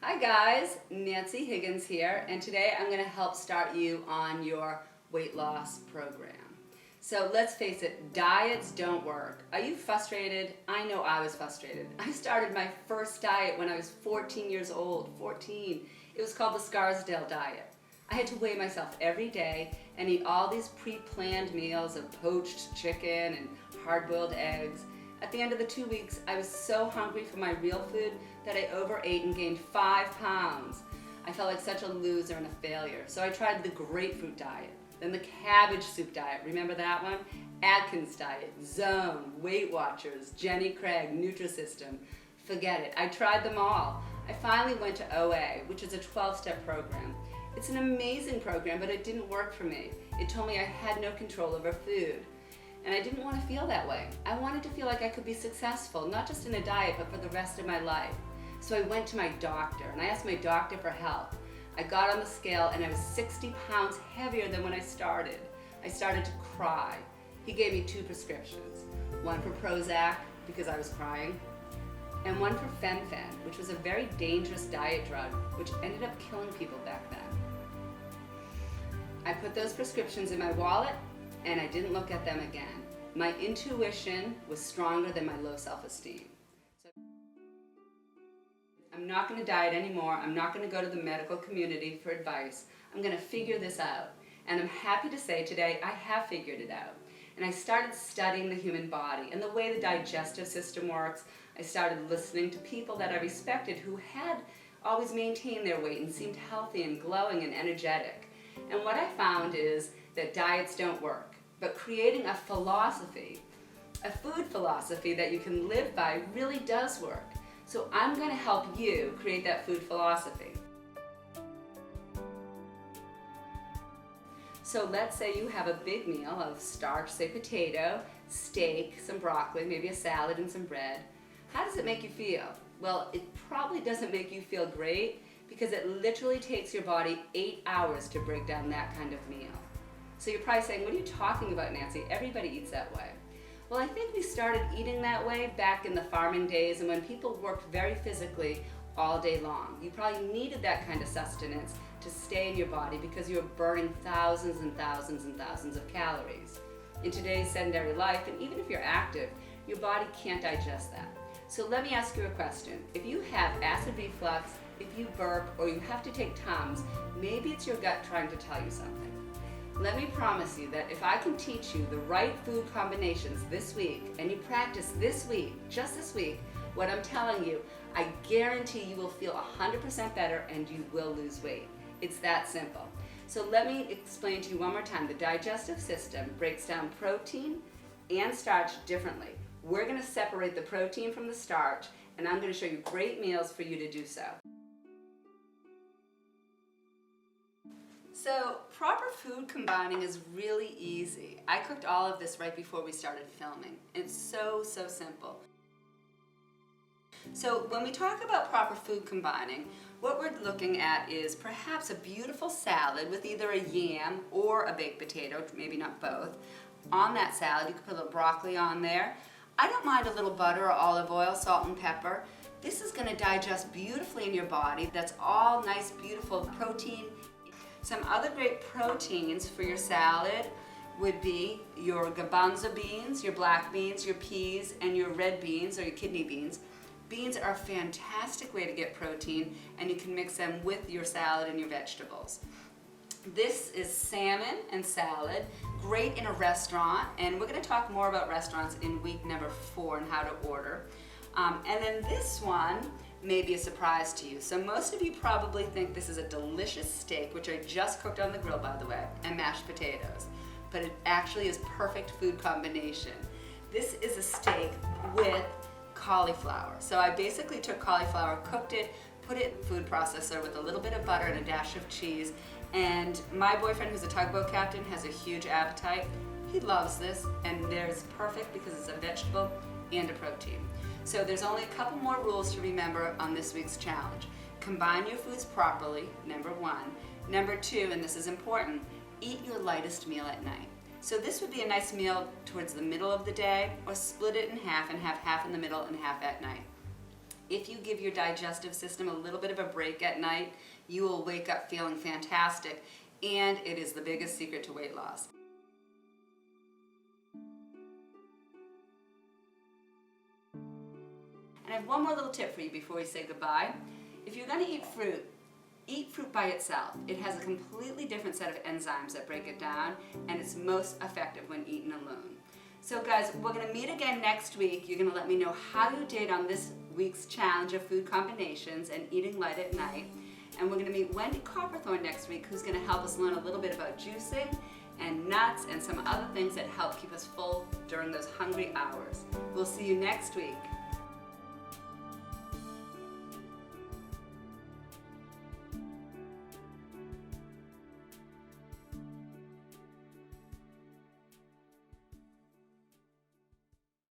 Hi guys, Nancy Higgins here, and today I'm going to help start you on your weight loss program. So let's face it, diets don't work. Are you frustrated? I know I was frustrated. I started my first diet when I was 14 years old, 14. It was called the Scarsdale diet. I had to weigh myself every day and eat all these pre-planned meals of poached chicken and hard-boiled eggs. At the end of the 2 weeks, I was so hungry for my real food that I overate and gained 5 pounds. I felt like such a loser and a failure. So I tried the grapefruit diet, then the cabbage soup diet, remember that one? Atkins diet, Zone, Weight Watchers, Jenny Craig, Nutrisystem. Forget it, I tried them all. I finally went to OA, which is a 12-step program. It's an amazing program, but it didn't work for me. It told me I had no control over food. And I didn't want to feel that way. I wanted to feel like I could be successful, not just in a diet, but for the rest of my life. So I went to my doctor, and I asked my doctor for help. I got on the scale, and I was 60 pounds heavier than when I started. I started to cry. He gave me 2 prescriptions, one for Prozac, because I was crying, and one for Fen-Phen, which was a very dangerous diet drug, which ended up killing people back then. I put those prescriptions in my wallet, and I didn't look at them again. My intuition was stronger than my low self-esteem. So I'm not going to diet anymore. I'm not going to go to the medical community for advice. I'm going to figure this out. And I'm happy to say today I have figured it out. And I started studying the human body and the way the digestive system works. I started listening to people that I respected who had always maintained their weight and seemed healthy and glowing and energetic. And what I found is that diets don't work, but creating a philosophy, a food philosophy that you can live by really does work. So I'm going to help you create that food philosophy. So let's say you have a big meal of starch, say potato, steak, some broccoli, maybe a salad and some bread. How does it make you feel? Well, it probably doesn't make you feel great because it literally takes your body 8 hours to break down that kind of meal. So you're probably saying, what are you talking about, Nancy? Everybody eats that way. Well, I think we started eating that way back in the farming days and when people worked very physically all day long. You probably needed that kind of sustenance to stay in your body because you were burning thousands and thousands and thousands of calories. In today's sedentary life, and even if you're active, your body can't digest that. So let me ask you a question. If you have acid reflux, if you burp, or you have to take Tums, maybe it's your gut trying to tell you something. Let me promise you that if I can teach you the right food combinations this week, and you practice this week, just this week, what I'm telling you, I guarantee you will feel 100% better and you will lose weight. It's that simple. So let me explain to you one more time. The digestive system breaks down protein and starch differently. We're going to separate the protein from the starch, and I'm going to show you great meals for you to do so. So proper food combining is really easy. I cooked all of this right before we started filming. It's so simple. So when we talk about proper food combining, what we're looking at is perhaps a beautiful salad with either a yam or a baked potato, maybe not both. On that salad, you could put a little broccoli on there. I don't mind a little butter or olive oil, salt and pepper. This is going to digest beautifully in your body. That's all nice, beautiful protein. Some other great proteins for your salad would be your garbanzo beans, your black beans, your peas, and your red beans or your kidney beans. Beans are a fantastic way to get protein, and you can mix them with your salad and your vegetables. This is salmon and salad, great in a restaurant, and we're going to talk more about restaurants in week number 4 and how to order. And then this one may be a surprise to you. So most of you probably think this is a delicious steak, which I just cooked on the grill, by the way, and mashed potatoes. But it actually is perfect food combination. This is a steak with cauliflower. So I basically took cauliflower, cooked it, put it in food processor with a little bit of butter and a dash of cheese. And my boyfriend, who's a tugboat captain, has a huge appetite. He loves this, and there's perfect because it's a vegetable and a protein. So there's only a couple more rules to remember on this week's challenge. Combine your foods properly, number 1. Number 2, and this is important, eat your lightest meal at night. So this would be a nice meal towards the middle of the day, or split it in half and have half in the middle and half at night. If you give your digestive system a little bit of a break at night, you will wake up feeling fantastic, and it is the biggest secret to weight loss. And I have one more little tip for you before we say goodbye. If you're going to eat fruit by itself. It has a completely different set of enzymes that break it down, and it's most effective when eaten alone. So guys, we're going to meet again next week. You're going to let me know how you did on this week's challenge of food combinations and eating light at night. And we're going to meet Wendy Copperthorne next week, who's going to help us learn a little bit about juicing and nuts and some other things that help keep us full during those hungry hours. We'll see you next week.